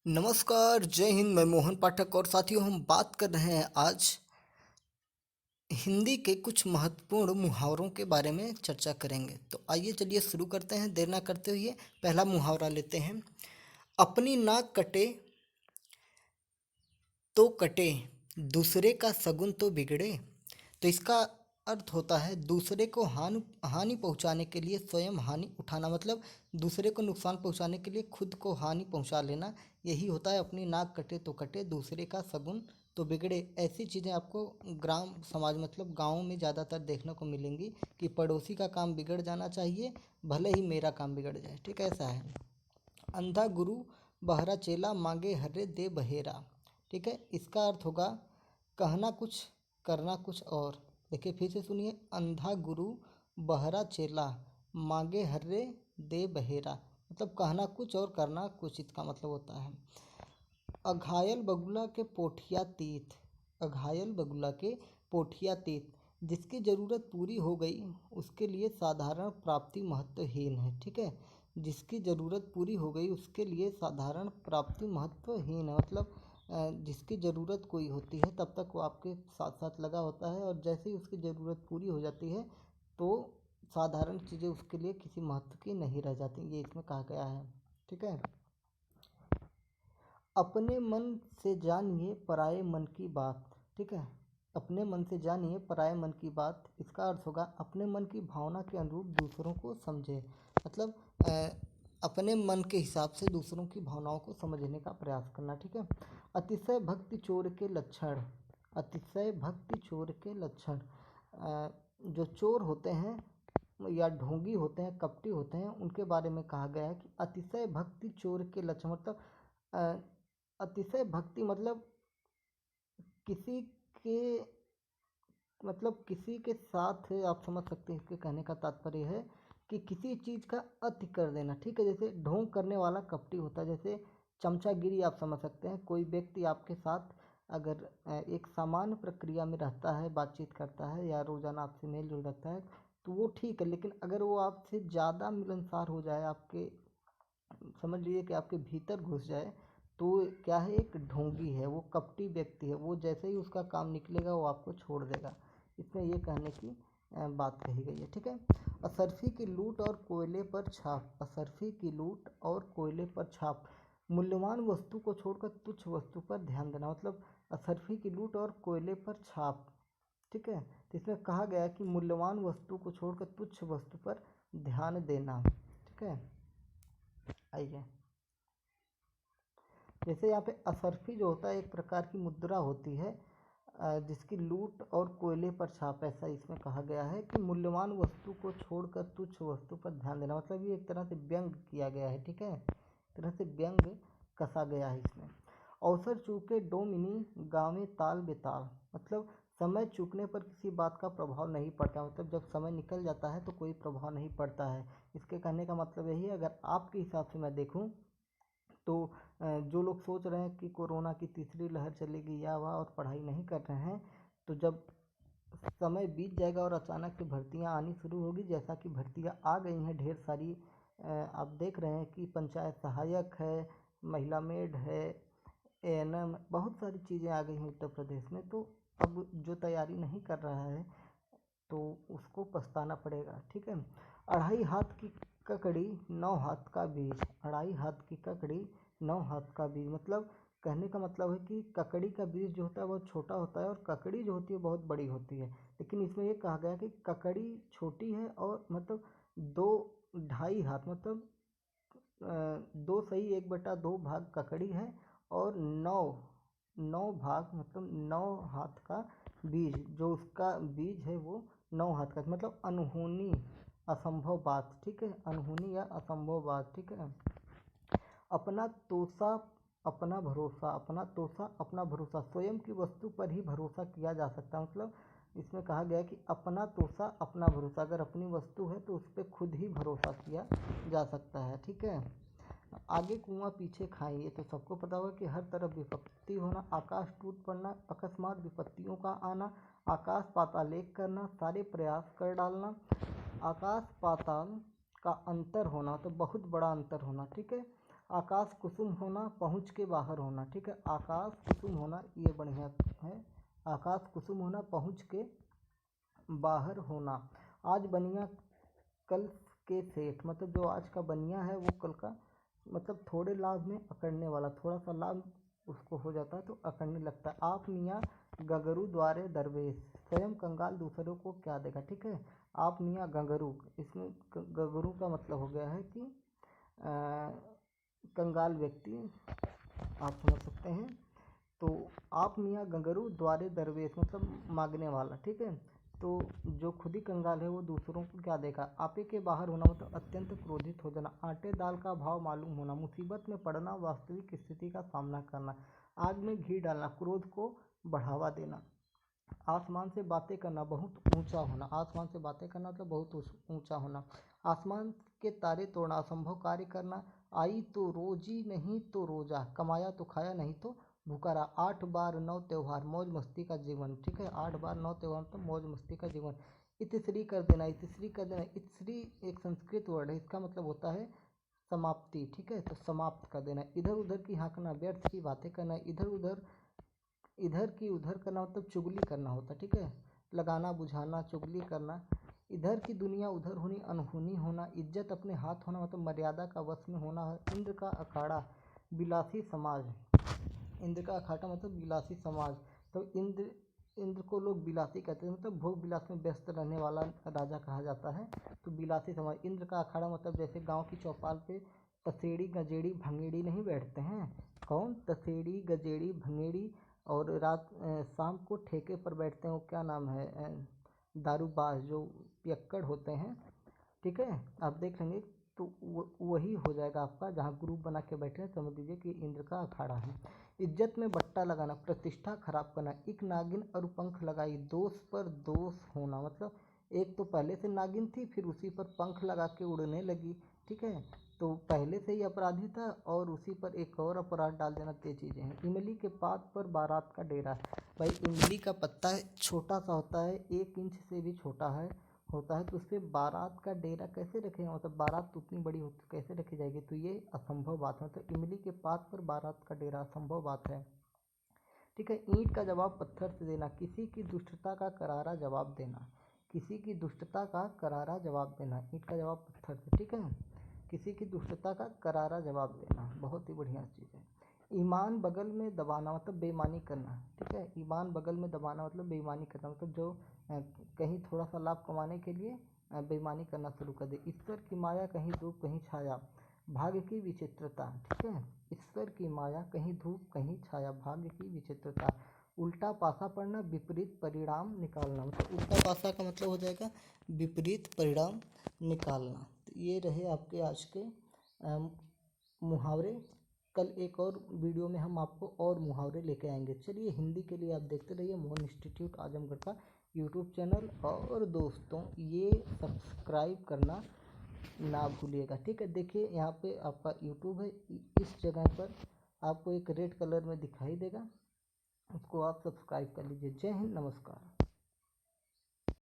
नमस्कार, जय हिंद। मैं मोहन पाठक और साथियों हम बात कर रहे हैं आज हिंदी के कुछ महत्वपूर्ण मुहावरों के बारे में चर्चा करेंगे। तो आइए चलिए शुरू करते हैं देर ना करते हुए। पहला मुहावरा लेते हैं। अपनी नाक कटे तो कटे, दूसरे का शगुन तो बिगड़े। तो इसका अर्थ होता है दूसरे को हानि हानि पहुंचाने के लिए स्वयं हानि उठाना, मतलब दूसरे को नुकसान पहुंचाने के लिए खुद को हानि पहुंचा लेना। यही होता है अपनी नाक कटे तो कटे, दूसरे का शगुन तो बिगड़े। ऐसी चीज़ें आपको ग्राम समाज मतलब गाँव में ज़्यादातर देखने को मिलेंगी कि पड़ोसी का काम बिगड़ जाना चाहिए, भले ही मेरा काम बिगड़ जाए। ठीक है, ऐसा है। अंधा गुरु बहरा चेला, मांगे हर्रे दे बहेरा। ठीक है, इसका अर्थ होगा कहना कुछ करना कुछ और। देखिए फिर से सुनिए। अंधा गुरु बहरा चेला, मांगे हर्रे दे बहेरा, मतलब कहना कुछ और करना कुछ, इसका मतलब होता है। अघायल बगुला के पोठिया तीत, अघायल बगुला के पोठिया तीत, जिसकी ज़रूरत पूरी हो गई उसके लिए साधारण प्राप्ति महत्वहीन है। ठीक है, जिसकी ज़रूरत पूरी हो गई उसके लिए साधारण प्राप्ति महत्वहीन है, मतलब जिसकी ज़रूरत कोई होती है तब तक वो आपके साथ साथ लगा होता है, और जैसे ही उसकी ज़रूरत पूरी हो जाती है तो साधारण चीज़ें उसके लिए किसी महत्व की नहीं रह जाती, ये इसमें कहा गया है। ठीक है। अपने मन से जानिए पराये मन की बात। ठीक है, अपने मन से जानिए पराये मन की बात, इसका अर्थ होगा अपने मन की भावना के अनुरूप दूसरों को समझे, मतलब अपने मन के हिसाब से दूसरों की भावनाओं को समझने का प्रयास करना। ठीक है। अतिशय भक्ति चोर के लक्षण, अतिशय भक्ति चोर के लक्षण। जो चोर होते हैं या ढोंगी होते हैं, कपटी होते हैं, उनके बारे में कहा गया है कि अतिशय भक्ति चोर के लक्षण, मतलब अ, अतिशय भक्ति मतलब किसी के मतलब किसी के साथ आप समझ सकते हैं, इसके कहने का तात्पर्य है कि किसी चीज़ का अति कर देना। ठीक है, जैसे ढोंग करने वाला कपटी होता है, जैसे चमचागिरी आप समझ सकते हैं। कोई व्यक्ति आपके साथ अगर एक सामान्य प्रक्रिया में रहता है, बातचीत करता है या रोज़ाना आपसे मेल जोल रखता है तो वो ठीक है, लेकिन अगर वो आपसे ज़्यादा मिलनसार हो जाए, आपके समझ लीजिए कि आपके भीतर घुस जाए, तो क्या है, एक ढोंगी है, वो कपटी व्यक्ति है। वो जैसे ही उसका काम निकलेगा वो आपको छोड़ देगा। इसमें ये कहने की बात कही गई है। ठीक है। असरफी की लूट और कोयले पर छाप, असरफी की लूट और कोयले पर छाप, मूल्यवान वस्तु को छोड़कर तुच्छ वस्तु पर ध्यान देना, मतलब असरफी की लूट और कोयले पर छाप। ठीक है, तो इसमें कहा गया है कि मूल्यवान वस्तु को छोड़कर तुच्छ वस्तु पर ध्यान देना। ठीक है। आइए, जैसे यहाँ पे असरफी जो होता है एक प्रकार की मुद्रा होती है जिसकी लूट और कोयले पर छाप, ऐसा इसमें कहा गया है कि मूल्यवान वस्तु को छोड़कर तुच्छ वस्तु पर ध्यान देना, मतलब ये एक तरह से व्यंग किया गया है। ठीक है, एक तरह से व्यंग कसा गया है इसमें। अवसर चूके डोमिनी गावे ताल बेताल, मतलब समय चूकने पर किसी बात का प्रभाव नहीं पड़ता, मतलब जब समय निकल जाता है तो कोई प्रभाव नहीं पड़ता है। इसके कहने का मतलब यही है, अगर आपके हिसाब से मैं देखूं तो जो लोग सोच रहे हैं कि कोरोना की तीसरी लहर चलेगी या वह और पढ़ाई नहीं कर रहे हैं, तो जब समय बीत जाएगा और अचानक से भर्तियां आनी शुरू होगी, जैसा कि भर्तियां आ गई हैं ढेर सारी। आप देख रहे हैं कि पंचायत सहायक है, महिला मेड है, एएनएम, बहुत सारी चीज़ें आ गई हैं उत्तर प्रदेश में। तो अब जो तैयारी नहीं कर रहा है तो उसको पछताना पड़ेगा। ठीक है। अढ़ाई हाथ की ककड़ी नौ हाथ का बीज, अढ़ाई हाथ की ककड़ी नौ हाथ का बीज, मतलब कहने का मतलब है कि ककड़ी का बीज जो होता है बहुत छोटा होता है और ककड़ी जो होती है बहुत बड़ी होती है। लेकिन इसमें ये कहा गया कि ककड़ी छोटी है और मतलब दो ढाई हाथ, मतलब दो सही एक बटा दो भाग ककड़ी है और नौ नौ भाग मतलब नौ हाथ का बीज, जो उसका बीज है वो नौ हाथ का, मतलब अनहोनी असंभव बात। ठीक है, अनहोनी या असंभव बात। ठीक है। अपना तोसा अपना भरोसा, अपना तोसा अपना भरोसा, स्वयं की वस्तु पर ही भरोसा किया जा सकता है, मतलब इसमें कहा गया है कि अपना तोसा अपना भरोसा, अगर अपनी वस्तु है तो उस पर खुद ही भरोसा किया जा सकता है। ठीक है। आगे कुआं पीछे खाई, ये तो सबको पता होगा कि हर तरफ विपत्ति होना, आकाश टूट पड़ना, अकस्मात विपत्तियों का आना, आकाश पाताल एक करना, सारे प्रयास कर डालना, आकाश पाताल का अंतर होना, तो बहुत बड़ा अंतर होना। ठीक है। आकाश कुसुम होना, पहुँच के बाहर होना। ठीक है, आकाश कुसुम होना, ये बढ़िया है। आकाश कुसुम होना, पहुँच के बाहर होना। आज बनिया कल के सेठ, मतलब जो आज का बनिया है वो कल का, मतलब थोड़े लाभ में अकड़ने वाला, थोड़ा सा लाभ उसको हो जाता है तो अकड़ने लगता है। आप मियाँ गंगरू द्वारे दरवेश, स्वयं कंगाल दूसरों को क्या देगा। ठीक है, आप मियाँ गंगरू, इसमें गंगरू का मतलब हो गया है कि कंगाल व्यक्ति, आप समझ सकते हैं। तो आप मियाँ गंगरू द्वारे दरवेश मतलब मांगने वाला। ठीक है, तो जो खुद ही कंगाल है वो दूसरों को क्या देगा। आपे के बाहर होना मतलब अत्यंत क्रोधित हो जाना। आटे दाल का भाव मालूम होना, मुसीबत में पड़ना, वास्तविक स्थिति का सामना करना। आग में घी डालना, क्रोध को बढ़ावा देना। आसमान से बातें करना, बहुत ऊंचा होना। आसमान से बातें करना मतलब बहुत ऊंचा होना। आसमान के तारे तोड़ना, असंभव कार्य करना। आई तो रोजी नहीं तो रोजा, कमाया तो खाया नहीं तो भूखा रहा। 8 बार 9 त्योहार, मौज मस्ती का जीवन। ठीक है, 8 बार 9 त्योहार तो मौज मस्ती का जीवन। इतिश्री कर देना, इतिश्री कर देना। इतिश्री एक संस्कृत वर्ड है, इसका मतलब होता है समाप्ति। ठीक है, तो समाप्त कर देना। इधर उधर की हाँकना, व्यर्थ की बातें करना। इधर की उधर करना मतलब चुगली करना होता। ठीक है, लगाना बुझाना, चुगली करना। इधर की दुनिया उधर होनी, अनहोनी होना। इज्जत अपने हाथ होना मतलब मर्यादा का वश में होना है। इंद्र का अखाड़ा, विलासी समाज। इंद्र का अखाड़ा मतलब विलासी समाज। तो इंद्र को लोग विलासी कहते हैं, मतलब भोग विलास में व्यस्त रहने वाला राजा कहा जाता है। तो विलासी समाज। इंद्र का अखाड़ा मतलब जैसे गांव की चौपाल पे तसेड़ी गजेड़ी भंगेड़ी नहीं बैठते हैं। कौन, तसेड़ी गजेड़ी भंगेड़ी। और रात शाम को ठेके पर बैठते हैं, वो क्या नाम है, दारूबाज, जो पियक्कड़ होते हैं। ठीक है, आप देख लेंगे तो वही हो जाएगा आपका। जहाँ ग्रुप बना के बैठे हैं समझ लीजिए कि इंद्र का अखाड़ा है। इज्जत में बट्टा लगाना, प्रतिष्ठा खराब करना। एक नागिन और पंख लगाई, दोष पर दोष होना, मतलब एक तो पहले से नागिन थी, फिर उसी पर पंख लगा के उड़ने लगी। ठीक है, तो पहले से ही अपराधी था और उसी पर एक और अपराध डाल देना, ये चीज़ें हैं। इमली के पात पर बारात का डेरा। भाई इमली का पत्ता छोटा सा होता है, 1 इंच से भी छोटा होता है, तो उस पर बारात का डेरा कैसे रखेंगे, मतलब बारात तो उतनी बड़ी होती कैसे रखी जाएगी। तो ये असंभव बात है, मतलब इमली के पात पर बारात का डेरा असंभव बात है। ठीक है, ईंट का जवाब पत्थर से देना, किसी की दुष्टता का करारा जवाब देना। किसी की दुष्टता का करारा जवाब देना, ईंट का जवाब पत्थर से। ठीक है, किसी की दुष्टता का करारा जवाब देना, बहुत ही बढ़िया चीज़ है। ईमान बगल में दबाना मतलब बेईमानी करना। ठीक है, ईमान बगल में दबाना मतलब बेईमानी करना, मतलब जो कहीं थोड़ा सा लाभ कमाने के लिए बेईमानी करना शुरू कर दे। ईश्वर की माया, कहीं धूप कहीं छाया, भाग्य की विचित्रता। ठीक है, ईश्वर की माया, कहीं धूप कहीं छाया, भाग्य की विचित्रता। उल्टा पासा पढ़ना, विपरीत परिणाम निकालना, मतलब उल्टा पासा का मतलब हो जाएगा विपरीत परिणाम निकालना। तो ये रहे आपके आज के मुहावरे। कल एक और वीडियो में हम आपको और मुहावरे लेके आएंगे। चलिए, हिंदी के लिए आप देखते रहिए मोहन इंस्टीट्यूट आजमगढ़ का यूट्यूब चैनल। और दोस्तों ये सब्सक्राइब करना ना भूलिएगा। ठीक है, देखिए यहाँ पे आपका यूट्यूब है, इस जगह पर आपको एक रेड कलर में दिखाई देगा, उसको आप सब्सक्राइब कर लीजिए। जय हिंद, नमस्कार।